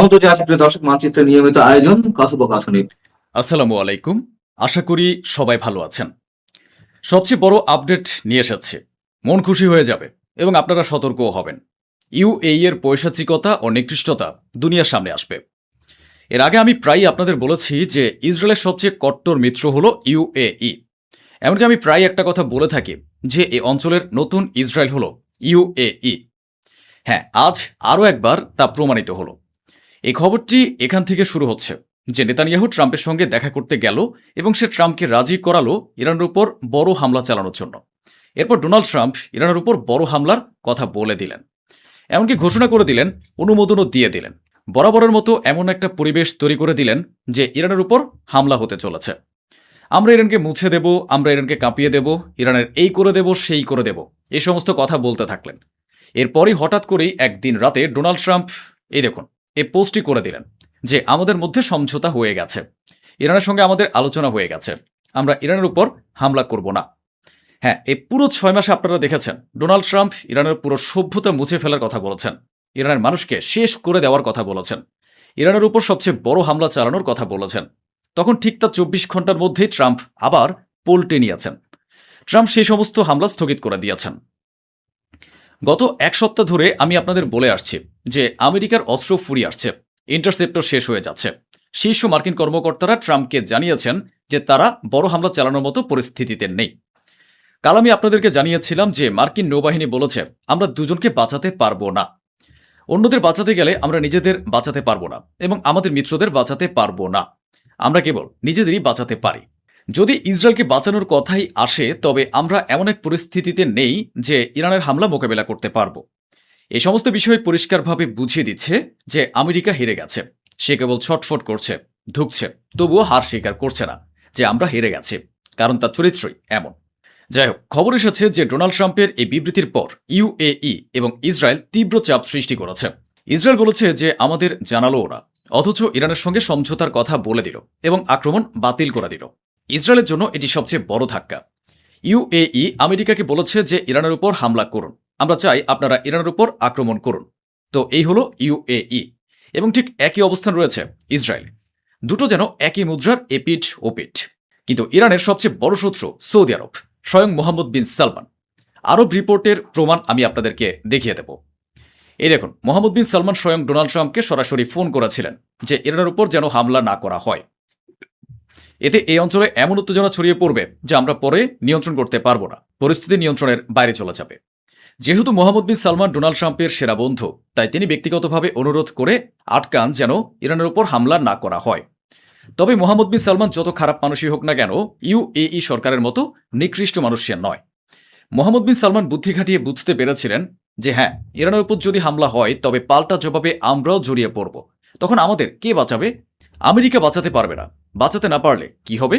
স্বাগত জানাচ্ছি প্রিয় দর্শক মানচিত্রের নিয়মিত আয়োজন কথোপকথনের। আসসালামু আলাইকুম। আশা করি সবাই ভালো আছেন। সবচেয়ে বড় আপডেট নিয়ে এসেছে। মন খুশি হয়ে যাবে এবং আপনারা সতর্কও হবেন। ইউএই এর পৈশাচিকতা ও নিকৃষ্টতা দুনিয়ার সামনে আসবে। এর আগে আমি প্রায়ই আপনাদের বলেছি যে ইসরায়েলের সবচেয়ে কট্টর মিত্র হলো ইউএই। এমনকি আমি প্রায় একটা কথা বলে থাকি যে এই অঞ্চলের নতুন ইসরায়েল হলো ইউএই। হ্যাঁ, আজ আরও একবার তা প্রমাণিত হলো। এই খবরটি এখান থেকে শুরু হচ্ছে যে নেতানিয়াহু ট্রাম্পের সঙ্গে দেখা করতে গেল এবং সে ট্রাম্পকে রাজি করালো ইরানের উপর বড় হামলা চালানোর জন্য। এরপর ডোনাল্ড ট্রাম্প ইরানের উপর বড় হামলার কথা বলে দিলেন, এমনকি ঘোষণা করে দিলেন, অনুমোদনও দিয়ে দিলেন। বরাবরের মতো এমন একটা পরিবেশ তৈরি করে দিলেন যে ইরানের উপর হামলা হতে চলেছে। আমরা ইরানকে মুছে দেব, আমরা ইরানকে কাঁপিয়ে দেব, ইরানের এই করে দেব, সেই করে দেব, এই সমস্ত কথা বলতে থাকলেন। এরপরই হঠাৎ করেই একদিন রাতে ডোনাল্ড ট্রাম্প এই দেখুন এই পোস্টই করে দিলেন যে আমাদের মধ্যে সমঝোতা হয়ে গেছে, ইরানের সঙ্গে আমাদের আলোচনা হয়ে গেছে, আমরা ইরানের উপর হামলা করব না। হ্যাঁ, এই পুরো 6 মাসে আপনারা দেখেছেন ডোনাল্ড ট্রাম্প ইরানের পুরো সভ্যতা মুছে ফেলার কথা বলেছেন, ইরানের মানুষকে শেষ করে দেওয়ার কথা বলেছেন, ইরানের উপর সবচেয়ে বড় হামলা চালানোর কথা বলেছেন। তখন ঠিক তার 24 ঘন্টার মধ্যেই ট্রাম্প আবার পোল্টে নিয়েছেন। ট্রাম্প সেই সমস্ত হামলা স্থগিত করে দিয়েছেন। গত এক সপ্তাহ ধরে আমি আপনাদের বলে আসছি যে আমেরিকার অস্ত্র ফুরিয়ে আসছে, ইন্টারসেপ্টর শেষ হয়ে যাচ্ছে। শীর্ষ মার্কিন কর্মকর্তারা ট্রাম্পকে জানিয়েছেন যে তারা বড় হামলা চালানোর মতো পরিস্থিতিতে নেই। কাল আমি আপনাদেরকে জানিয়েছিলাম যে মার্কিন নৌবাহিনী বলেছে আমরা দুজনকে বাঁচাতে পারবো না, অন্যদের বাঁচাতে গেলে আমরা নিজেদের বাঁচাতে পারবো না এবং আমাদের মিত্রদের বাঁচাতে পারবো না, আমরা কেবল নিজেদেরই বাঁচাতে পারি। যদি ইসরায়েলকে বাঁচানোর কথাই আসে তবে আমরা এমন এক পরিস্থিতিতে নেই যে ইরানের হামলা মোকাবেলা করতে পারব। এই সমস্ত বিষয় পরিষ্কারভাবে বুঝিয়ে দিচ্ছে যে আমেরিকা হেরে গেছে। সে কেবল ছটফট করছে, ধুকছে, তবুও হার স্বীকার করছে না যে আমরা হেরে গেছি, কারণ তার চরিত্রই এমন। যাই হোক, খবর এসেছে যে ডোনাল্ড ট্রাম্পের এই বিবৃতির পর ইউএই এবং ইসরায়েল তীব্র চাপ সৃষ্টি করেছে। ইসরায়েল বলেছে যে আমাদের জানালোও না, অথচ ইরানের সঙ্গে সমঝোতার কথা বলে দিল এবং আক্রমণ বাতিল করে দিল। ইসরায়েলের জন্য এটি সবচেয়ে বড় ধাক্কা। ইউএই আমেরিকাকে বলেছে যে ইরানের উপর হামলা করুন, আমরা চাই আপনারা ইরানের উপর আক্রমণ করুন। তো এই হলো ইউএই এবং ঠিক একই অবস্থান রয়েছে ইসরায়েল। দুটো যেন একই মুদ্রার এপিঠ ওপিঠ। কিন্তু ইরানের সবচেয়ে বড় শত্রু সৌদি আরব, স্বয়ং মোহাম্মদ বিন সালমান। আরব রিপোর্টের প্রমাণ আমি আপনাদেরকে দেখিয়ে দেব। এই দেখুন, মোহাম্মদ বিন সালমান স্বয়ং ডোনাল্ড ট্রাম্পকে সরাসরি ফোন করেছিলেন যে ইরানের উপর যেন হামলা না করা হয়। এতে এই অঞ্চলে এমন উত্তেজনা ছড়িয়ে পড়বে যে আমরা পরে নিয়ন্ত্রণ করতে পারবো না, পরিস্থিতি নিয়ন্ত্রণের বাইরে চলে যাবে। যেহেতু মোহাম্মদ বিন সালমান ডোনাল্ড ট্রাম্পের সেরা বন্ধু, তাই তিনি ব্যক্তিগতভাবে অনুরোধ করে আটকান যেন ইরানের উপর হামলা না করা হয়। তবে মোহাম্মদ বিন সালমান যত খারাপ মানুষই হোক না কেন, ইউএই সরকারের মতো নিকৃষ্ট মানুষ সে নয়। মোহাম্মদ বিন সালমান বুদ্ধি খাটিয়ে বুঝতে পেরেছিলেন যে হ্যাঁ, ইরানের উপর যদি হামলা হয় তবে পাল্টা জবাবে আমরাও জড়িয়ে পড়ব। তখন আমাদের কে বাঁচাবে? আমেরিকা বাঁচাতে পারবে না। বাঁচাতে না পারলে কি হবে?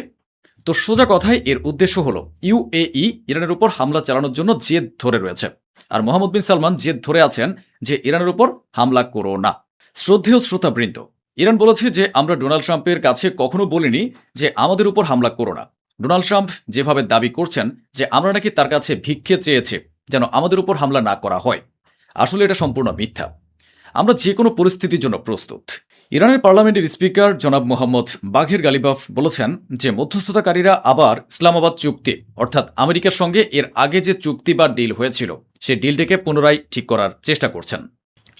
তো সোজা কথায় এর উদ্দেশ্য হলো ইউএই ইরানের উপর হামলা চালানোর জন্য জেদ ধরে রয়েছে, আর মোহাম্মদ বিন সালমান জেদ ধরে আছেন যে ইরানের উপর হামলা করো না। শ্রদ্ধেয় শ্রোতাবৃন্দ, ইরান বলেছে যে আমরা ডোনাল্ড ট্রাম্পের কাছে কখনো বলিনি যে আমাদের উপর হামলা করো না। ডোনাল্ড ট্রাম্প যেভাবে দাবি করছেন যে আমরা নাকি তার কাছে ভিক্ষে চেয়েছে যেন আমাদের উপর হামলা না করা হয়, আসলে এটা সম্পূর্ণ মিথ্যা। আমরা যে কোনো পরিস্থিতির জন্য প্রস্তুত। ইরানের পার্লামেন্টের স্পিকার জনাব মোহাম্মদ বাঘের গালিবাফ বলেছেন যে মধ্যস্থতাকারীরা আবার ইসলামাবাদ চুক্তি অর্থাৎ আমেরিকার সঙ্গে এর আগে যে চুক্তি বা ডিল হয়েছিল সেই ডিলটিকে পুনরায় ঠিক করার চেষ্টা করছেন।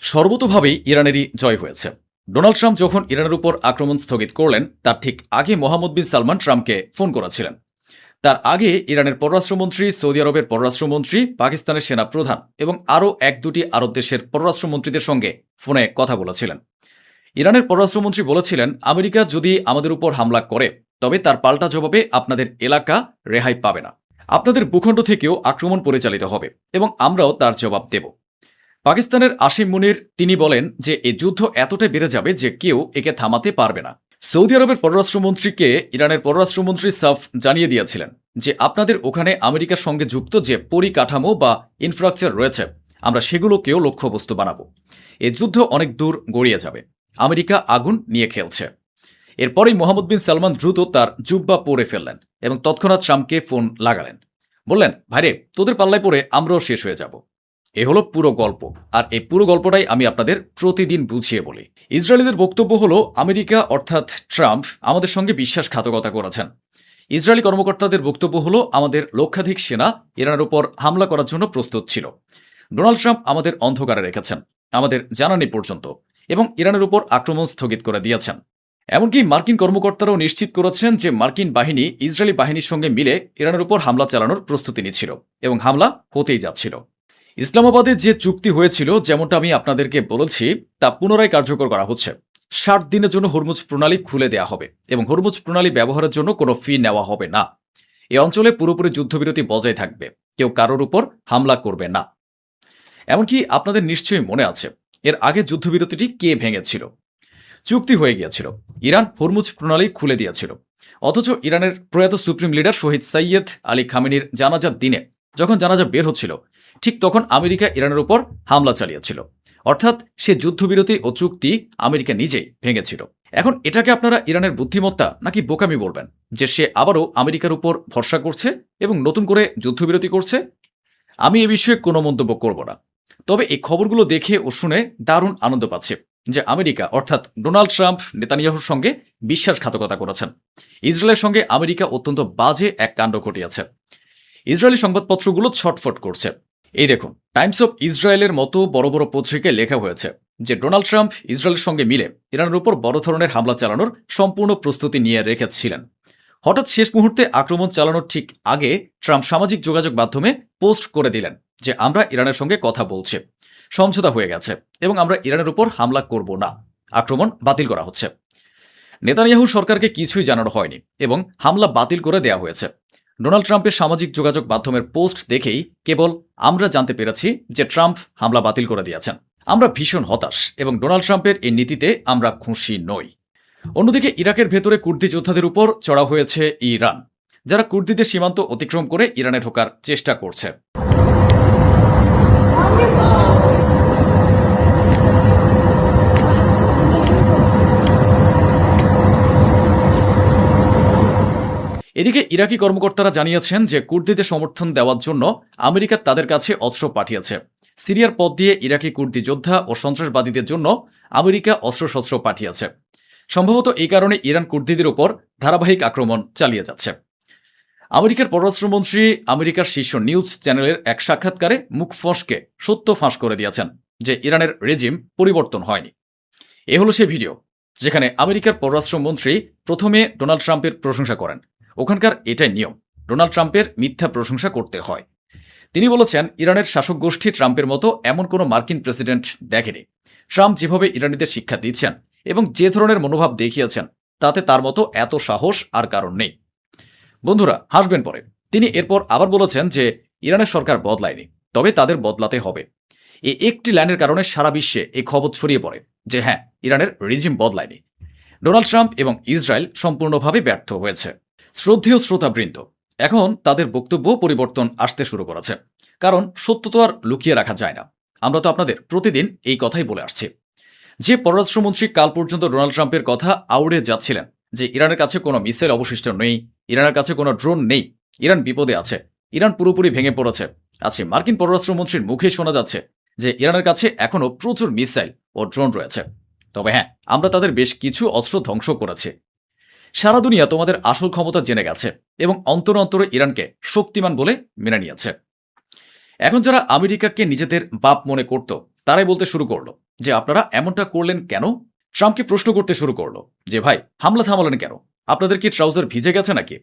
সর্বতোভাবেই ইরানেরই জয় হয়েছে। ডোনাল্ড ট্রাম্প যখন ইরানের উপর আক্রমণ স্থগিত করলেন তার ঠিক আগে মোহাম্মদ বিন সালমান ট্রাম্পকে ফোন করেছিলেন। তার আগে ইরানের পররাষ্ট্রমন্ত্রী, সৌদি আরবের পররাষ্ট্রমন্ত্রী, পাকিস্তানের সেনা প্রধান এবং আরও 1-2টি আরব দেশের পররাষ্ট্রমন্ত্রীদের সঙ্গে ফোনে কথা বলেছিলেন। ইরানের পররাষ্ট্রমন্ত্রী বলেছিলেন আমেরিকা যদি আমাদের উপর হামলা করে তবে তার পাল্টা জবাবে আপনাদের এলাকা রেহাই পাবে না, আপনাদের ভূখণ্ড থেকেও আক্রমণ পরিচালিত হবে এবং আমরাও তার জবাব দেব। পাকিস্তানের আসিম মুনির তিনি বলেন যে এই যুদ্ধ এতটাই বেড়ে যাবে যে কেউ একে থামাতে পারবে না। সৌদি আরবের পররাষ্ট্রমন্ত্রীকে ইরানের পররাষ্ট্রমন্ত্রী সাফ জানিয়ে দিয়েছিলেন যে আপনাদের ওখানে আমেরিকার সঙ্গে যুক্ত যে পরিকাঠামো বা ইনফ্রাস্ট্রাকচার রয়েছে আমরা সেগুলোকেও লক্ষ্যবস্তু বানাবো। এই যুদ্ধ অনেক দূর গড়িয়ে যাবে, আমেরিকা আগুন নিয়ে খেলছে। এরপরেই মোহাম্মদ বিন সালমান দ্রুত তার জুব্বা পরে ফেললেন এবং তৎক্ষণাৎ ট্রাম্পকে ফোন লাগালেন। বললেন, ভাইরে, তোদের পাল্লায় পড়ে আমরাও শেষ হয়ে যাব। এ হলো পুরো গল্প, আর এই পুরো গল্পটাই আমি আপনাদের প্রতিদিন বুঝিয়ে বলি। ইসরায়েলিদের বক্তব্য হলো আমেরিকা অর্থাৎ ট্রাম্প আমাদের সঙ্গে বিশ্বাসঘাতকতা করেছেন। ইসরায়েলি কর্মকর্তাদের বক্তব্য হলো আমাদের লক্ষাধিক সেনা ইরানের উপর হামলা করার জন্য প্রস্তুত ছিল। ডোনাল্ড ট্রাম্প আমাদের অন্ধকারে রেখেছেন, আমাদের জানানি পর্যন্ত, এবং ইরানের উপর আক্রমণ স্থগিত করে দিয়েছেন। এমনকি মার্কিন কর্মকর্তারাও নিশ্চিত করেছেন যে মার্কিন বাহিনী ইসরায়েলি বাহিনীর সঙ্গে মিলে ইরানের উপর হামলা চালানোর প্রস্তুতি নিচ্ছিল এবং হামলা হতেই যাচ্ছিল। ইসলামাবাদে যে চুক্তি হয়েছিল, যেমনটা আমি আপনাদেরকে বলেছি, তা পুনরায় কার্যকর করা হচ্ছে। 60 দিনের জন্য হরমুজ প্রণালী খুলে দেওয়া হবে এবং হরমুজ প্রণালী ব্যবহারের জন্য কোনো ফি নেওয়া হবে না। এই অঞ্চলে পুরোপুরি যুদ্ধবিরতি বজায় থাকবে, কেউ কারোর উপর হামলা করবে না। এমনকি আপনাদের নিশ্চয়ই মনে আছে এর আগে যুদ্ধবিরতিটি কে ভেঙেছিল। চুক্তি হয়ে গিয়েছিল, ইরান হরমুজ প্রণালী খুলে দিয়েছিল, অথচ ইরানের প্রয়াত সুপ্রিম লিডার শহীদ সৈয়দ আলী খামেনির জানাজার দিনে যখন জানাজা বের হচ্ছিল, ঠিক তখন আমেরিকা ইরানের উপর হামলা চালিয়েছিল। অর্থাৎ সে যুদ্ধবিরতি ও চুক্তি আমেরিকা নিজেই ভেঙেছিল। এখন এটাকে আপনারা ইরানের বুদ্ধিমত্তা নাকি বোকামি বলবেন যে সে আবারও আমেরিকার উপর ভরসা করছে এবং নতুন করে যুদ্ধবিরতি করছে? আমি এ বিষয়ে কোনো মন্তব্য করব না। তবে এই খবরগুলো দেখে ও শুনে দারুণ আনন্দ পাচ্ছে যে আমেরিকা অর্থাৎ ডোনাল্ড ট্রাম্প নেতানিয়াহুর সঙ্গে বিশ্বাসঘাতকতা করেছেন। ইসরায়েলের সঙ্গে আমেরিকা অত্যন্ত বাজে এক কাণ্ড ঘটিয়েছে। ইসরায়েলি সংবাদপত্রগুলো ছটফট করছে। এই দেখুন, টাইমস অফ ইসরায়েলের মতো বড় বড় পত্রিকায় লেখা হয়েছে যে ডোনাল্ড ট্রাম্প ইসরায়েলের সঙ্গে মিলে ইরানের উপর বড় ধরনের হামলা চালানোর সম্পূর্ণ প্রস্তুতি নিয়ে রেখেছিলেন। হঠাৎ শেষ মুহূর্তে আক্রমণ চালানোর ঠিক আগে ট্রাম্প সামাজিক যোগাযোগ মাধ্যমে পোস্ট করে দিলেন যে আমরা ইরানের সঙ্গে কথা বলছি, সমঝোতা হয়ে গেছে এবং আমরা ইরানের উপর হামলা করব না, আক্রমণ বাতিল করা হচ্ছে। নেতানিয়াহু সরকারকে কিছুই জানানো হয়নি এবং হামলা বাতিল করে দেওয়া হয়েছে। ডোনাল্ড ট্রাম্পের সামাজিক যোগাযোগ মাধ্যমের পোস্ট দেখেই কেবল আমরা জানতে পেরেছি যে ট্রাম্প হামলা বাতিল করে দিয়েছেন। আমরা ভীষণ হতাশ এবং ডোনাল্ড ট্রাম্পের এই নীতিতে আমরা খুশি নই। অন্যদিকে ইরাকের ভেতরে কুর্দি যোদ্ধাদের উপর চড়া হয়েছে ইরান, যারা কুর্দিদের সীমান্ত অতিক্রম করে ইরানে ঢোকার চেষ্টা করছে। এদিকে ইরাকি কর্মকর্তারা জানিয়েছেন যে কুর্দিদের সমর্থন দেওয়ার জন্য আমেরিকা তাদের কাছে অস্ত্র পাঠিয়েছে। সিরিয়ার পথ দিয়ে ইরাকি কুর্দি যোদ্ধা ও সন্ত্রাসবাদীদের জন্য আমেরিকা অস্ত্রশস্ত্র পাঠিয়েছে। সম্ভবত এই কারণে ইরান কুর্দিদের উপর ধারাবাহিক আক্রমণ চালিয়ে যাচ্ছে। আমেরিকার পররাষ্ট্রমন্ত্রী আমেরিকার শীর্ষ নিউজ চ্যানেলের এক সাক্ষাৎকারে মুখ ফসকে সত্য ফাঁস করে দিয়েছেন যে ইরানের রেজিম পরিবর্তন হয়নি। এ হলো সেই ভিডিও যেখানে আমেরিকার পররাষ্ট্রমন্ত্রী প্রথমে ডোনাল্ড ট্রাম্পের প্রশংসা করেন। ওখানকার এটাই নিয়ম, ডোনাল্ড ট্রাম্পের মিথ্যা প্রশংসা করতে হয়। তিনি বলেছেন ইরানের শাসক গোষ্ঠী ট্রাম্পের মতো এমন কোনো মার্কিন প্রেসিডেন্ট দেখেনি। ট্রাম্প যেভাবে ইরানিদের শিক্ষা দিচ্ছেন এবং যে ধরনের মনোভাব দেখিয়েছেন তাতে তার মতো এত সাহস আর কারণ নেই। বন্ধুরা হাসবেন পরে। তিনি এরপর আবার বলেছেন যে ইরানের সরকার বদলায়নি, তবে তাদের বদলাতে হবে। এই একটি লাইনের কারণে সারা বিশ্বে এই খবর ছড়িয়ে পড়ে যে হ্যাঁ, ইরানের রিজিম বদলায়নি। ডোনাল্ড ট্রাম্প এবং ইসরায়েল সম্পূর্ণভাবে ব্যর্থ হয়েছে। শ্রদ্ধেয় শ্রোতাবৃন্দ, এখন তাদের বক্তব্য পরিবর্তন আসতে শুরু করেছে, কারণ সত্য তো আর লুকিয়ে রাখা যায় না। আমরা তো আপনাদের প্রতিদিন এই কথাই বলে আসছি। যে পররাষ্ট্রমন্ত্রী কাল পর্যন্ত ডোনাল্ড ট্রাম্পের কথা আউড়ে যাচ্ছিলেন যে ইরানের কাছে কোনো মিসাইল অবশিষ্ট নেই, ইরানের কাছে কোনো ড্রোন নেই, ইরান বিপদে আছে, ইরান পুরোপুরি ভেঙে পড়েছে, আজকে মার্কিন পররাষ্ট্রমন্ত্রীর মুখে শোনা যাচ্ছে যে ইরানের কাছে এখনও প্রচুর মিসাইল ও ড্রোন রয়েছে। তবে হ্যাঁ, আমরা তাদের বেশ কিছু অস্ত্র ধ্বংস করেছি। সারা দুনিয়া তোমাদের আসল ক্ষমতা জেনে গেছে এবং অন্তরে অন্তরে ইরানকে শক্তিমান বলে মেনে নিয়েছে। এখন যারা আমেরিকাকে নিজেদের বাপ মনে করত তারাই বলতে শুরু করলো যে আপনারা এমনটা করলেন কেন। ট্রাম্পকে প্রশ্ন করতে শুরু করলো যে ভাই, হামলা থামালেন কেন? আপনাদের কি ট্রাউজার ভিজে গেছে নাকি?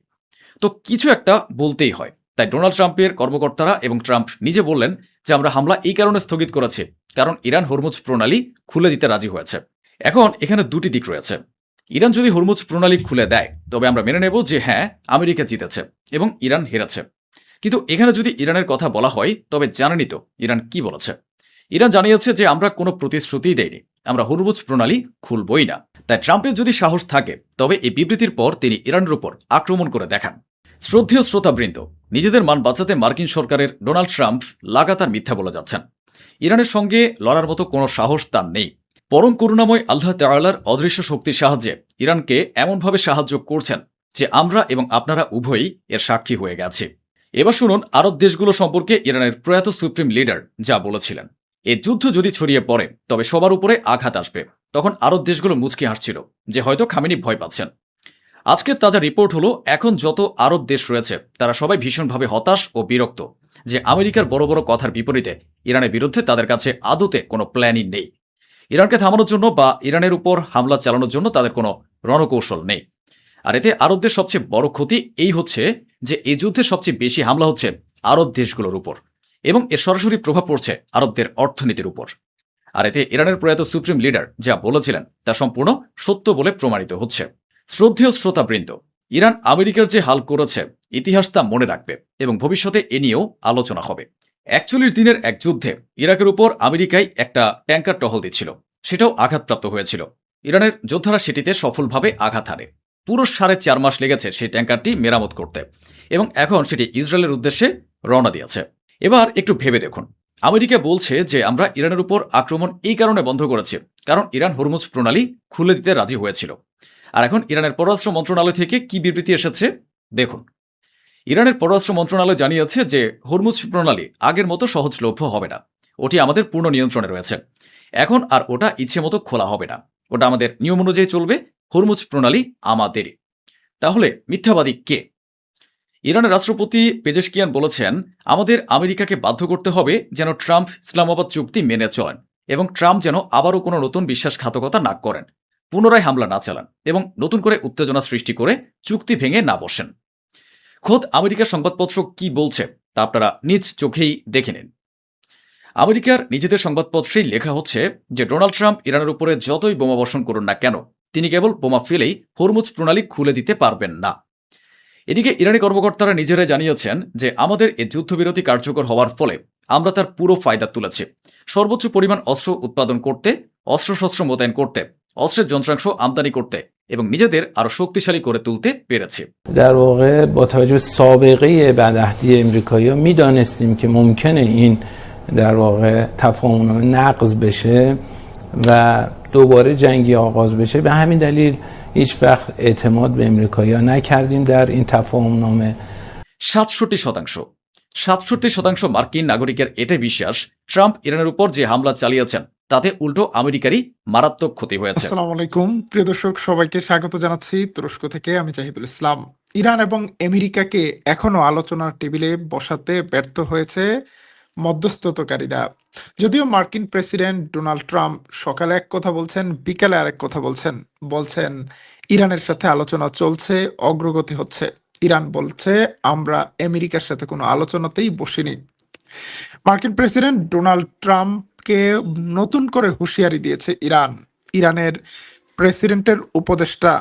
তো কিছু একটা বলতেই হয়। তাই ডোনাল্ড ট্রাম্পের কর্মকর্তারা এবং ট্রাম্প নিজে বললেন যে আমরা হামলা এই কারণে স্থগিত করেছি কারণ ইরান হরমুজ প্রণালী খুলে দিতে রাজি হয়েছে। এখন এখানে দুটি দিক রয়েছে। ইরান যদি হরমুজ প্রণালী খুলে দেয় তবে আমরা মেনে নেব যে হ্যাঁ, আমেরিকা জিতেছে এবং ইরান হেরেছে। কিন্তু এখানে যদি ইরানের কথা বলা হয় তবে জানেনই তো ইরান কি বলেছে। ইরান জানিয়েছে যে আমরা কোনো প্রতিশ্রুতিই দেইনি, আমরা হরমুজ প্রণালী খুলবই না। তাই ট্রাম্পের যদি সাহস থাকে তবে এই বিবৃতির পর তিনি ইরানের উপর আক্রমণ করে দেখান। শ্রদ্ধেয় শ্রোতাবৃন্দ, নিজেদের মান বাঁচাতে মার্কিন সরকারের ডোনাল্ড ট্রাম্প লাগাতার মিথ্যা বলে যাচ্ছেন। ইরানের সঙ্গে লড়ার মতো কোনো সাহস তার নেই। পরম করুণাময় আল্লাহ তাআলার অদৃশ্য শক্তির সাহায্যে ইরানকে এমনভাবে সাহায্য করছেন যে আমরা এবং আপনারা উভয়ই এর সাক্ষী হয়ে গেছি। এবার শুনুন আরব দেশগুলো সম্পর্কে ইরানের প্রয়াত সুপ্রিম লিডার যা বলেছিলেন। এই যুদ্ধ যদি ছড়িয়ে পড়ে তবে সবার উপরে আঘাত আসবে। তখন আরব দেশগুলো মুচকি হাসছিল যে হয়তো খামেনি ভয় পাচ্ছেন। আজকের তাজা রিপোর্ট হলো এখন যত আরব দেশ রয়েছে তারা সবাই ভীষণভাবে হতাশ ও বিরক্ত যে আমেরিকার বড় বড় কথার বিপরীতে ইরানের বিরুদ্ধে তাদের কাছে আদতে কোনো প্ল্যানই নেই। ইরানকে থামানোর জন্য বা ইরানের উপর হামলা চালানোর জন্য তাদের কোনো রণকৌশল নেই। আর এতে আরবদের সবচেয়ে বড় ক্ষতি এই হচ্ছে যে এই যুদ্ধে সবচেয়ে বেশি হামলা হচ্ছে আরব দেশগুলোর উপর এবং এর সরাসরি প্রভাব পড়ছে আরবদের অর্থনীতির উপর। আর এতে ইরানের প্রয়াত সুপ্রিম লিডার যা বলেছিলেন তা সম্পূর্ণ সত্য বলে প্রমাণিত হচ্ছে। শ্রদ্ধেয় শ্রোতাবৃন্দ, ইরান আমেরিকার যে হাল করেছে ইতিহাস তা মনে রাখবে এবং ভবিষ্যতে এ নিয়েও আলোচনা হবে। ৪১ দিনের এক যুদ্ধে ইরাকের উপর আমেরিকায় একটা ট্যাঙ্কার টহল দিচ্ছিল, সেটাও আঘাতপ্রাপ্ত হয়েছিল। ইরানের যোদ্ধারা সেটিতে সফলভাবে আঘাত হানে। পুরো ৪.৫ মাস লেগেছে সেই ট্যাঙ্কারটি মেরামত করতে এবং এখন সেটি ইসরায়েলের উদ্দেশ্যে রওনা দিয়েছে। এবার একটু ভেবে দেখুন, আমেরিকা বলছে যে আমরা ইরানের উপর আক্রমণ এই কারণে বন্ধ করেছি কারণ ইরান হরমুজ প্রণালী খুলে দিতে রাজি হয়েছিল। আর এখন ইরানের পররাষ্ট্র মন্ত্রণালয় থেকে কি বিবৃতি এসেছে দেখুন। ইরানের পররাষ্ট্র মন্ত্রণালয় জানিয়েছে যে হরমুজ প্রণালী আগের মতো সহজলভ্য হবে না, ওটি আমাদের পূর্ণ নিয়ন্ত্রণে রয়েছে। এখন আর ওটা ইচ্ছে মতো খোলা হবে না, ওটা আমাদের নিয়ম অনুযায়ী চলবে। হরমুজ প্রণালী আমাদেরই। তাহলে মিথ্যাবাদী কে? ইরানের রাষ্ট্রপতি পেজেশকিয়ান বলেছেন আমাদের আমেরিকাকে বাধ্য করতে হবে যেন ট্রাম্প ইসলামাবাদ চুক্তি মেনে চলেন এবং ট্রাম্প যেন আবারও কোনো নতুন বিশ্বাসঘাতকতা না করেন, পুনরায় হামলা না চালান এবং নতুন করে উত্তেজনা সৃষ্টি করে চুক্তি ভেঙে না বসেন। খোদ আমেরিকার সংবাদপত্র কি বলছে তা আপনারা নিজ চোখেই দেখে নিন। আমেরিকার নিজেদের সংবাদপত্রেই লেখা হচ্ছে যে ডোনাল্ড ট্রাম্প ইরানের উপরে যতই বোমাবর্ষণ করুন না কেন তিনি কেবল বোমা ফেলেই হরমুজ প্রণালী খুলে দিতে পারবেন না। এদিকে ইরানি কর্মকর্তারা নিজেরাই জানিয়েছেন যে আমাদের এই যুদ্ধবিরতি কার্যকর হওয়ার ফলে আমরা তার পুরো ফায়দা তুলেছি। সর্বোচ্চ পরিমাণ অস্ত্র উৎপাদন করতে, অস্ত্রশস্ত্র মোতায়েন করতে, অস্ত্রের যন্ত্রাংশ আমদানি করতে এবং নিজেদের আরো শক্তিশালী করে তুলতে পেরেছি। در واقع با توجه به سابقه بدعهدی امریکایی‌ها می‌دانستیم که ممکنه این در واقع تفاهم‌نامه نقض بشه و دوباره جنگی آغاز بشه. به همین دلیل هیچ وقت اعتماد به امریکایی‌ها نکردیم در این تفاهم‌نامه. 67% মার্কিন নাগরিকের এটাই বিশ্বাস ট্রাম্প ইরানের উপর যে হামলা চালিয়েছেন তাতে উল্টো আমেরিকারই মারাত্মক ক্ষতি হয়েছে। আসসালামু আলাইকুম প্রিয় দর্শক, সবাইকে স্বাগত জানাচ্ছি তুরস্ক থেকে। আমি জাহিদুল ইসলাম। ইরান এবং আমেরিকাকে এখনো আলোচনার টেবিলে বসাতে ব্যর্থ হয়েছে মধ্যস্থতাকারীরা। যদিও মার্কিন প্রেসিডেন্ট ডোনাল্ড ট্রাম্প সকালে এক কথা বলছেন, বিকালে আরেক কথা বলছেন ইরানের সাথে আলোচনা চলছে, অগ্রগতি হচ্ছে। ইরান বলছে আমরা আমেরিকার সাথে কোনো আলোচনাতেই বসিনি। মার্কিন প্রেসিডেন্ট ডোনাল্ড ট্রাম্পকে নতুন করে হুঁশিয়ারি দিয়েছে ইরানের প্রেসিডেন্টের উপদেষ্টা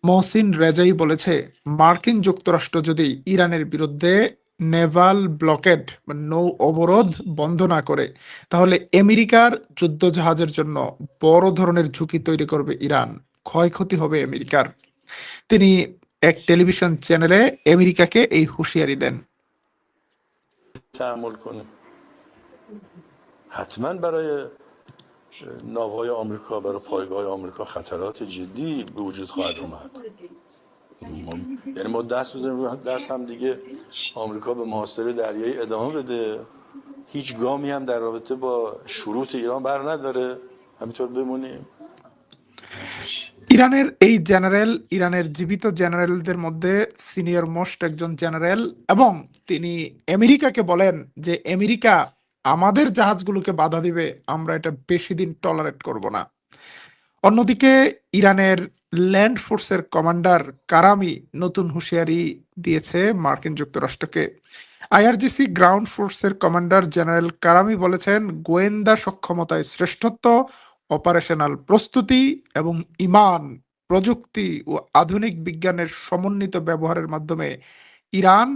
মহসিন রেজাই বলেছে মার্কিন যুক্তরাষ্ট্র যদি ইরানের বিরুদ্ধে নেভাল ব্লকেড বা নৌ অবরোধ বন্ধ না করে তাহলে আমেরিকার যুদ্ধ জাহাজের জন্য বড় ধরনের ঝুঁকি তৈরি করবে ইরান, ক্ষয়ক্ষতি হবে আমেরিকার। তিনি এক টেলিভিশন চ্যানেলে আমেরিকাকে এই হুঁশিয়ারি দেন। تحمل کنیم حتما برای ناوهای آمریکا، برای پایگاه آمریکا خطرات جدی به وجود خواهد اومد. یعنی ما دست بزنیم روی دست هم دیگه، آمریکا به محاصره دریایی ادامه بده، هیچ گامی هم در رابطه با شروط ایران بر نداره، همینطور بمونیم। ইরানের এই জেনারেল ইরানের জীবিত জেনারেলদের মধ্যে সিনিয়র মোস্ট একজন জেনারেল, এবং তিনি আমেরিকাকে বলেন যে আমেরিকা আমাদের জাহাজগুলোকে বাধা দিবে, আমরা এটা বেশি দিন টলারেট করব না। অন্যদিকে ইরানের ল্যান্ড ফোর্সের কমান্ডার কারামি নতুন হুঁশিয়ারি দিয়েছে মার্কিন যুক্তরাষ্ট্রকে। আইআরজিসি গ্রাউন্ড ফোর্সের কমান্ডার জেনারেল কারামি বলেছেন গোয়েন্দা সক্ষমতায় শ্রেষ্ঠত্ব, অপারেশনাল প্রস্তুতি এবং ইমান, প্রযুক্তি ও আধুনিক বিজ্ঞানের সমন্বিত ব্যবহারের মাধ্যমে ইরান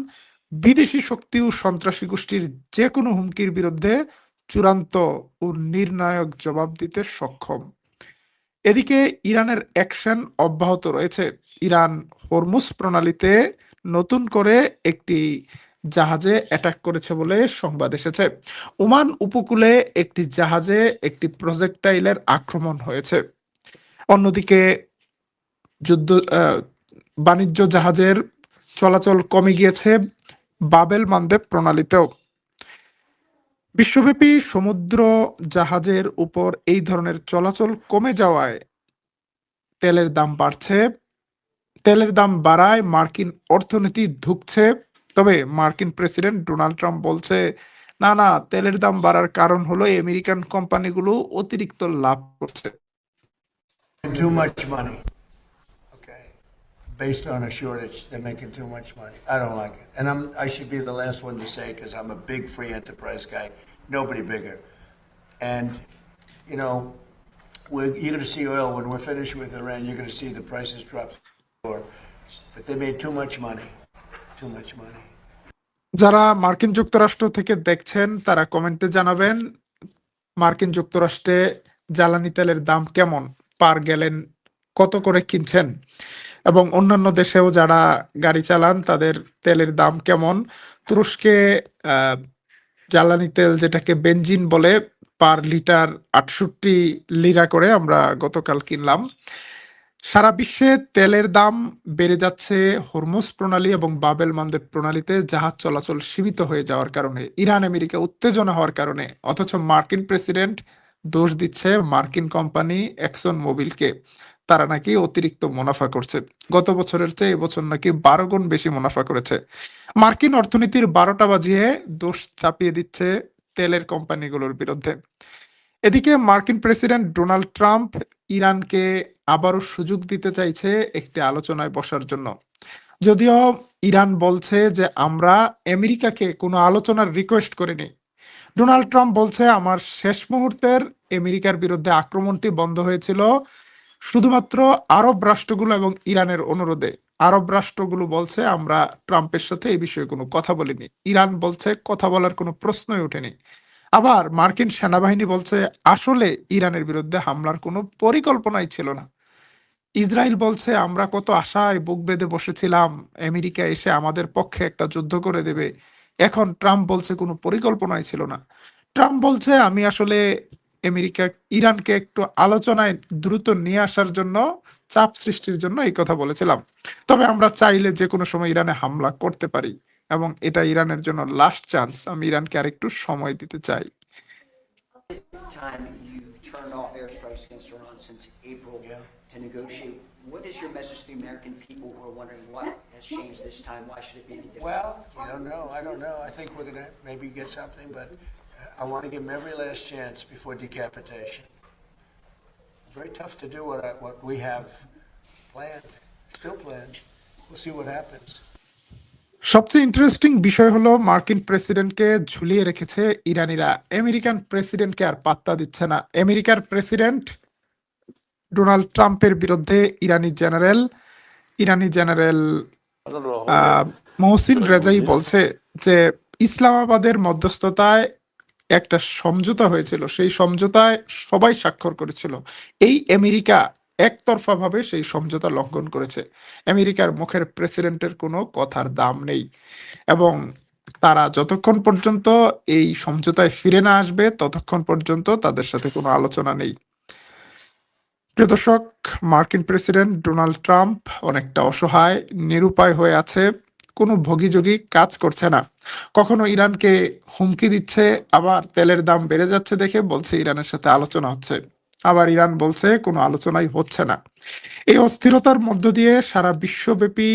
বিদেশি শক্তি ও সন্ত্রাসী গোষ্ঠীর যে কোনো হুমকির বিরুদ্ধে চূড়ান্ত ও নির্ণায়ক জবাব দিতে সক্ষম। এদিকে ইরানের অ্যাকশন অব্যাহত রয়েছে। ইরান হরমুজ প্রণালীতে নতুন করে একটি জাহাজে অ্যাটাক করেছে বলে সংবাদ এসেছে। ওমান উপকূলে একটি জাহাজে একটি প্রজেক্টাইলের আক্রমণ হয়েছে। অন্যদিকে বাণিজ্য জাহাজের চলাচল কমে গিয়েছে বাবেল মানদেব প্রণালীতেও। বিশ্বব্যাপী সমুদ্র জাহাজের উপর এই ধরনের চলাচল কমে যাওয়ায় তেলের দাম বাড়ছে। তেলের দাম বাড়ায় মার্কিন অর্থনীতি ধুঁকছে। তবে মার্কিন প্রেসিডেন্ট ডোনাল্ড ট্রাম্প বলছে, না না, তেলের দাম বাড়ার কারণ হলো আমেরিকান কোম্পানিগুলো অতিরিক্ত লাভ করছে। Too much money, okay, based on a shortage. They're making too much money. I don't like it, and I should be the last one to say, because I'm a big free enterprise guy. Nobody bigger. And you know, you're going to see oil when we're finished with Iran. You're going to see the prices drop. But they made too much money. Too much money. যারা মার্কিন যুক্তরাষ্ট্র থেকে দেখছেন তারা কমেন্টে জানাবেন মার্কিন যুক্তরাষ্ট্রে জ্বালানি তেলের দাম কেমন, পার গ্যালেন কত করে কিনছেন, এবং অন্যান্য দেশেও যারা গাড়ি চালান তাদের তেলের দাম কেমন। তুরস্কে জ্বালানি তেল, যেটাকে বেনজিন বলে, পার লিটার 68 লিরা করে আমরা গতকাল কিনলাম। সারা বিশ্বে তেলের দাম বেড়ে যাচ্ছে হরমুজ প্রণালী এবং বাবেল মানদেব প্রণালীতে জাহাজ চলাচল সীমিত হয়ে যাওয়ার কারণে, ইরান আমেরিকা উত্তেজনা হওয়ার কারণে। অথচ মার্কিন প্রেসিডেন্ট দোষ দিচ্ছে মার্কিন কোম্পানি এক্সন মোবিলকে, তারা নাকি অতিরিক্ত মুনাফা করছে। গত বছরের চেয়ে এবছর নাকি 12 গুণ বেশি মুনাফা করেছে। মার্কিন অর্থনীতির 12টা বাজিয়ে দোষ চাপিয়ে দিচ্ছে তেলের কোম্পানিগুলোর বিরুদ্ধে। এদিকে মার্কিন প্রেসিডেন্ট ডোনাল্ড ট্রাম্প ইরানকে আবারও সুযোগ দিতে চাইছে একটি আলোচনায় বসার জন্য। যদিও ইরান বলছে যে আমরা আমেরিকাকে কোনো আলোচনার রিকোয়েস্ট করিনি। ডোনাল্ড ট্রাম্প বলছে আমার শেষ মুহূর্তের আমেরিকার বিরুদ্ধে আক্রমণটি বন্ধ হয়েছিল শুধুমাত্র আরব রাষ্ট্রগুলো এবং ইরানের অনুরোধে। আরব রাষ্ট্রগুলো বলছে আমরা ট্রাম্পের সাথে এই বিষয়ে কোনো কথা বলিনি। ইরান বলছে কথা বলার কোনো প্রশ্নই ওঠেনি। আবার মার্কিন সেনাবাহিনী বলছে আসলে ইরানের বিরুদ্ধে হামলার কোনো পরিকল্পনাই ছিল না। ইসরায়েল বলছে আমরা কত আশায় বুক বেঁধে বসেছিলাম আমেরিকা এসে আমাদের পক্ষে একটা যুদ্ধ করে দেবে। এখন ট্রাম্প বলছে কোনো পরিকল্পনাই ছিল না। ট্রাম্প বলছে আমি আসলে আমেরিকা ইরানকে একটু আলোচনায় দ্রুত নিয়ে আসার জন্য, চাপ সৃষ্টির জন্য এই কথা বলেছিলাম। তবে আমরা চাইলে যে কোনো সময় ইরানে হামলা করতে পারি এবং এটা ইরানের জন্য লাস্ট চান্স। আমি ইরানকে আরেকটু সময় দিতে চাই। Time you turned off airstrikes against Iran since April to negotiate. What is your message to the American people who are wondering what has changed this time? Why should it be any different? Well, you don't know. I don't know. I think we're going to maybe get something, but I want to give them every last chance before decapitation. It's very tough to do what we have planned, still planned. We'll see what happens. সবচেয়ে interesting বিষয় হলো মার্কিন প্রেসিডেন্টকে ঝুলিয়ে রেখেছে ইরানিরা। American প্রেসিডেন্টকে আর পাত্তা দিচ্ছে না। আমেরিকার প্রেসিডেন্ট ডোনাল্ড ট্রাম্পের বিরুদ্ধে ইরানি জেনারেল মহসিন রেজাই বলছে যে ইসলামাবাদের মধ্যস্থতায় একটা সমঝোতা হয়েছিল, সেই সমঝোতায় সবাই স্বাক্ষর করেছিল। এই আমেরিকা একতরফা ভাবে সেই সমঝোতা লঙ্ঘন করেছে। আমেরিকার মুখের প্রেসিডেন্টের কোনো কথার দাম নেই এবং তারা যতক্ষণ পর্যন্ত এই সমঝোতায় ফিরে না আসবে ততক্ষণ পর্যন্ত তাদের সাথে কোনো আলোচনা নেই। প্রিয় দর্শক, মার্কিন প্রেসিডেন্ট ডোনাল্ড ট্রাম্প অনেকটা অসহায়, নিরুপায় হয়ে আছে, কোনো ভোগীযোগী কাজ করছে না। কখনো ইরানকে হুমকি দিচ্ছে, আবার তেলের দাম বেড়ে যাচ্ছে দেখে বলছে ইরানের সাথে আলোচনা হচ্ছে, আবার ইরান বলছে কোনো আলোচনাই হচ্ছে না। এই অস্থিরতার মধ্য দিয়ে সারা বিশ্বব্যাপী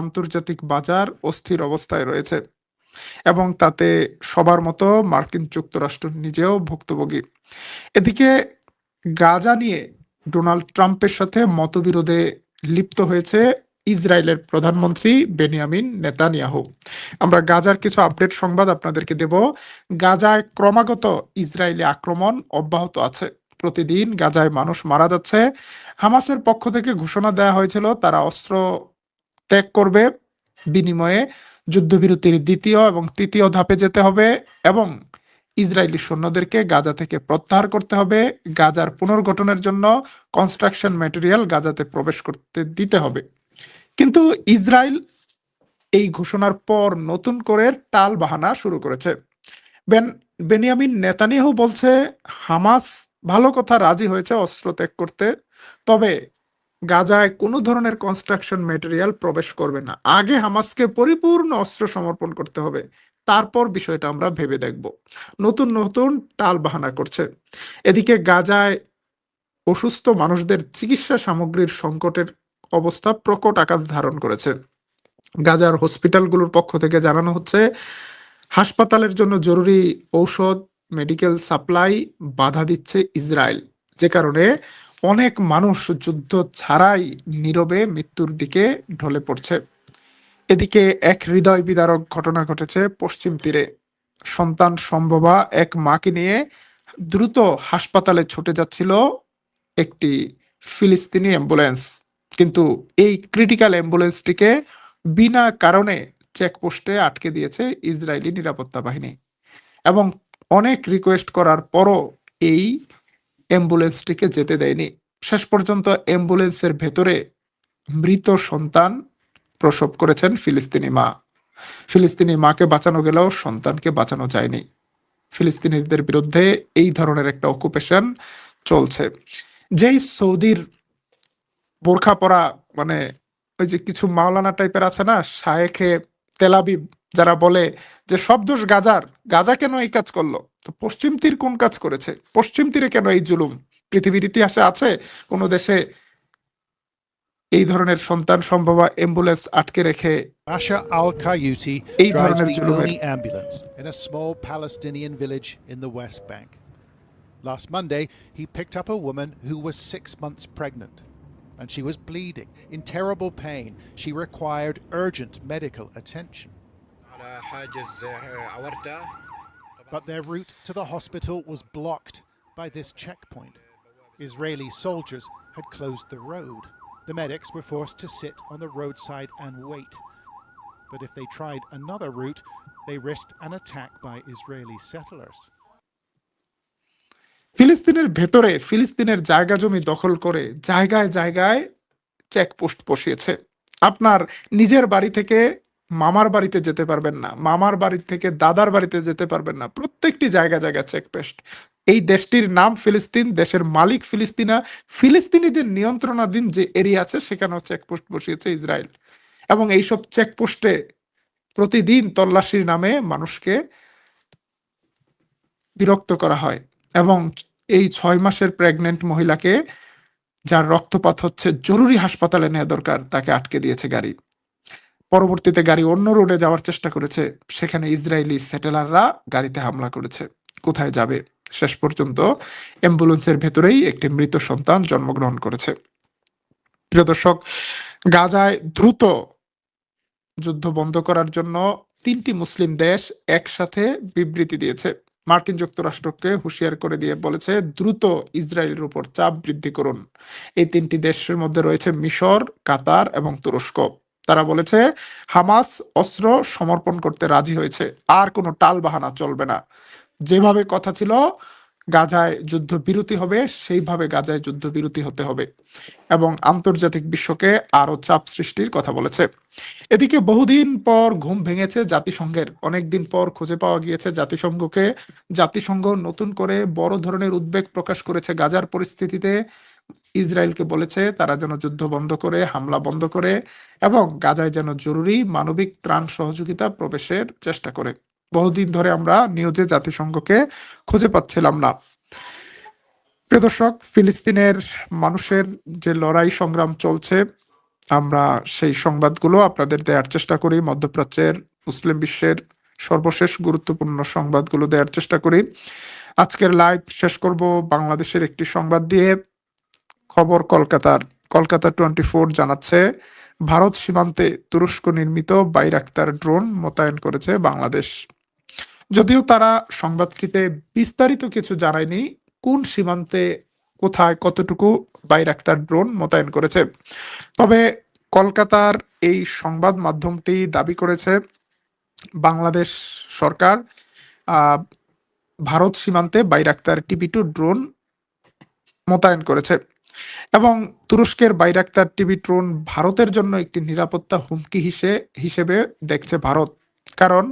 আন্তর্জাতিক বাজার অস্থির অবস্থায় রয়েছে এবং তাতে সবার মতো মার্কিন যুক্তরাষ্ট্র নিজেও ভুক্তভোগী। এদিকে গাজা নিয়ে ডোনাল্ড ট্রাম্পের সাথে মতবিরোধে লিপ্ত হয়েছে ইসরায়েলের প্রধানমন্ত্রী বেনিয়ামিন নেতানিয়াহু। আমরা গাজার কিছু আপডেট সংবাদ আপনাদেরকে দেব। গাজায় ক্রমাগত ইসরায়েলি আক্রমণ অব্যাহত আছে। প্রতিদিন গাজায় মানুষ মারা যাচ্ছে। হামাসের পক্ষ থেকে ঘোষণা দেওয়া হয়েছিল তারা অস্ত্র ত্যাগ করবে, বিনিময়ে যুদ্ধবিরতির দ্বিতীয় এবং তৃতীয় ধাপে যেতে হবে এবং ইসরায়েলি সৈন্যদেরকে গাজা থেকে প্রত্যাহার করতে হবে। গাজার পুনর্গঠনের জন্য কনস্ট্রাকশন ম্যাটেরিয়াল গাজাতে প্রবেশ করতে দিতে হবে। কিন্তু ইসরায়েল এই ঘোষণার পর নতুন করে টাল বাহানা শুরু করেছে। বেনিয়ামিন নেতানিয়াহু বলছে হামাস ভালো কথা রাজি হয়েছে অস্ত্র ত্যাগ করতে, তবে গাজায় কোনো ধরনের কনস্ট্রাকশন ম্যাটেরিয়াল প্রবেশ করবে না। আগে হামাসকে পরিপূর্ণ অস্ত্র সমর্পণ করতে হবে, তারপর বিষয়টা আমরা ভেবে দেখব। নতুন নতুন টাল বাহানা করছে। এদিকে গাজায় অসুস্থ মানুষদের চিকিৎসা সামগ্রীর সংকটের অবস্থা প্রকট আকার ধারণ করেছে। গাজার হসপিটালগুলোর পক্ষ থেকে জানানো হচ্ছে, হাসপাতালের জন্য জরুরি ঔষধ, মেডিকেল সাপ্লাই বাধা দিচ্ছে ইসরায়েল, যে কারণে অনেক মানুষ যুদ্ধ ছাড়াই নীরবে মৃত্যুর দিকে ঢলে পড়ছে। এদিকে এক হৃদয় বিদারক ঘটনা ঘটেছে পশ্চিম তীরে। সন্তান সম্ভবা এক মাকে নিয়ে দ্রুত হাসপাতালে ছুটে যাচ্ছিল একটি ফিলিস্তিনি অ্যাম্বুলেন্স, কিন্তু এই ক্রিটিক্যাল অ্যাম্বুলেন্সটিকে বিনা কারণে চেকপোস্টে আটকে দিয়েছে ইসরায়েলি নিরাপত্তা বাহিনী, এবং অনেক রিকোয়েস্ট করার পরও এই অ্যাম্বুলেন্সটিকে যেতে দেয়নি। শেষ পর্যন্ত অ্যাম্বুলেন্সের ভেতরে মৃত সন্তান প্রসব করেছেন ফিলিস্তিনি মা। ফিলিস্তিনি মাকে বাঁচানো গেলেও সন্তানকে বাঁচানো যায়নি। ফিলিস্তিনিদের বিরুদ্ধে এই ধরনের একটা অকুপেশন চলছে। যেই সৌদির বোরখা পরা, মানে ওই যে কিছু মাওলানা টাইপের আছে না, শায়েখে তেলাবিব, যারা বলে যে সব দোষ গাজার, গাজা কেন এই কাজ করলো, তো পশ্চিম তীর কোন কাজ করেছে? পশ্চিম তীরে কেন এই জুলুম? পৃথিবীর ইতিহাসে আছে কোনো দেশে এই ধরনের সন্তান সম্ভবা অ্যাম্বুলেন্স আটকে রেখে Asha al-Kayuti এই drives ধরনের the জুলুমের? only ambulance in a small Palestinian village in the West Bank. Last Monday, he picked up a woman who was 6 months pregnant, and she was bleeding, in terrible pain. She required urgent medical attention. But their route to the hospital was blocked by this checkpoint. Israeli soldiers had closed the road. The medics were forced to sit on the roadside and wait. But if they tried another route, they risked an attack by Israeli settlers. ফিলিস্তিনের ভেতরে ফিলিস্তিনের জায়গা জমি দখল করে জায়গায় জায়গায় checkpost বসিয়েছে। আপনার নিজের বাড়ি থেকে মামার বাড়িতে যেতে পারবেন না, মামার বাড়ি থেকে দাদার বাড়িতে যেতে পারবেন না, প্রত্যেকটি জায়গায় জায়গায় চেকপোস্ট। এই দেশটির নাম ফিলিস্তিন, দেশের মালিক ফিলিস্তিনা, ফিলিস্তিনিদের নিয়ন্ত্রণাধীন যে এরিয়া আছে সেখানেও চেকপোস্ট বসিয়েছে ইসরায়েল, এবং এইসব চেকপোস্টে প্রতিদিন তল্লাশির নামে মানুষকে বিরক্ত করা হয়, এবং এই 6 মাসের প্রেগনেন্ট মহিলাকে, যার রক্তপাত হচ্ছে, জরুরি হাসপাতালে নেওয়া দরকার, তাকে আটকে দিয়েছে গাড়ি। পরবর্তীতে গাড়ি অন্য রোডে যাওয়ার চেষ্টা করেছে, সেখানে ইসরায়েলি সেটেলাররা গাড়িতে হামলা করেছে। কোথায় যাবে? শেষ পর্যন্ত অ্যাম্বুলেন্সের ভেতরেই একটি মৃত সন্তান জন্মগ্রহণ করেছে। প্রিয় দর্শক, গাজায় দ্রুত যুদ্ধ বন্ধ করার জন্য 3টি মুসলিম দেশ একসাথে বিবৃতি দিয়েছে। মার্কিন যুক্তরাষ্ট্রকে হুঁশিয়ার করে দিয়ে বলেছে, দ্রুত ইসরায়েলের উপর চাপ বৃদ্ধি করুন। এই 3টি দেশের মধ্যে রয়েছে মিশর, কাতার এবং তুরস্ক। তারা বলেছে, হামাস অস্ত্র সমর্পণ করতে রাজি হয়েছে, আর কোনো টাল বাহানা চলবে না। যেভাবে কথা ছিল গাজায় যুদ্ধবিরতি হবে, সেইভাবে গাজায় যুদ্ধবিরতি হতে হবে, এবং আন্তর্জাতিক বিশ্বকে আরো চাপ সৃষ্টির কথা বলেছে। এদিকে বহুদিন পর ঘুম ভেঙেছে জাতিসংঘের। অনেকদিন পর খুঁজে পাওয়া গিয়েছে জাতিসংঘকে। জাতিসংঘ নতুন করে বড় ধরনের উদ্বেগ প্রকাশ করেছে গাজার পরিস্থিতিতে। ইসরায়েলকে বলেছে তারা যেন যুদ্ধ বন্ধ করে, হামলা বন্ধ করে, এবং গাজায় যেন জরুরি মানবিক ত্রাণ সহযোগিতা প্রবেশের চেষ্টা করে। বহুদিন ধরে আমরা নিউজে জাতিসংঘকে খুঁজে পাচ্ছিলাম না। প্রিয় দর্শক, ফিলিস্তিনের মানুষের যে লড়াই সংগ্রাম চলছে, আমরা সেই সংবাদগুলো আপনাদের দেওয়ার চেষ্টা করি। মধ্যপ্রাচ্যের, মুসলিম বিশ্বের সর্বশেষ গুরুত্বপূর্ণ সংবাদগুলো দেওয়ার চেষ্টা করি। আজকের লাইভ শেষ করব বাংলাদেশের একটি সংবাদ দিয়ে। খবর কলকাতার। কলকাতা 24 জানাচ্ছে, ভারত সীমান্তে তুরস্ক নির্মিত বাইরাক্তার ড্রোন মোতায়েন করেছে বাংলাদেশ। যদিও তারা সংবাদটিতে বিস্তারিত কিছু জানায়নি, কোন সীমান্তে, কোথায়, কতটুকু বাইরাক্তার ড্রোন মোতায়েন করেছে। তবে কলকাতার এই সংবাদ মাধ্যমটি দাবি করেছে, বাংলাদেশ সরকার ভারত সীমান্তে বাইরাক্তার TB2 ড্রোন মোতায়েন করেছে, এবং তুরস্কের বাইরাক্তার TB ড্রোন ভারতের জন্য একটি নিরাপত্তা হুমকি হিসেবে দেখছে ভারত। কারণ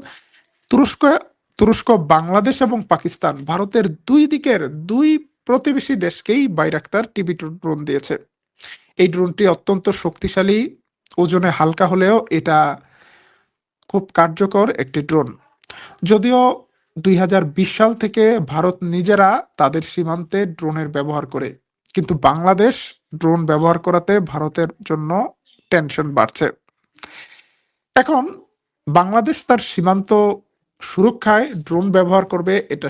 তুরস্ক, বাংলাদেশ এবং পাকিস্তান, ভারতের দুই দিকের দুই প্রতিবেশী দেশকেই বাইরাক্তার TB2 ড্রোন দিয়েছে। এই ড্রোনটি অত্যন্ত শক্তিশালী, ওজনে হালকা হলেও এটা খুব কার্যকর একটি ড্রোন। যদিও 2020 সাল থেকে ভারত নিজেরা তাদের সীমান্তে ড্রোনের ব্যবহার করে, কিন্তু বাংলাদেশ ড্রোন ব্যবহার করাতে ভারতের জন্য টেনশন বাড়ছে। এখন বাংলাদেশ তার সীমান্ত সুরক্ষায় ড্রোন ব্যবহার করবে, এটা